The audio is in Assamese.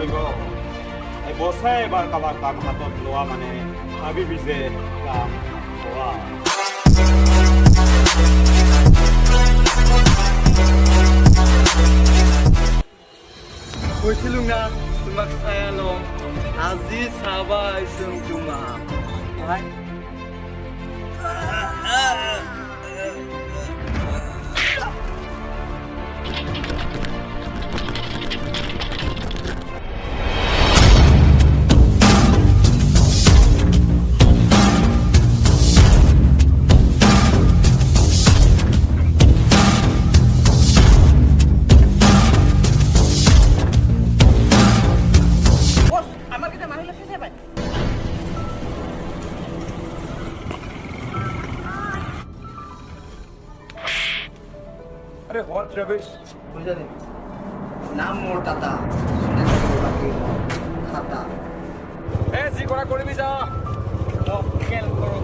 কৰিব এই বছৰে এবাৰ কাৰোবাৰ কাম হাতত লোৱা মানে ভাবিবি যে কাম হোৱা কৈছিলোঁ না তোমাক চাই লওঁ আজি চাবা আহিছোঁ তোমাক আরে হট রবিশ বুঝা নেই নাম মোর টাটা খাতা এ জি করা করবি যা খেল করো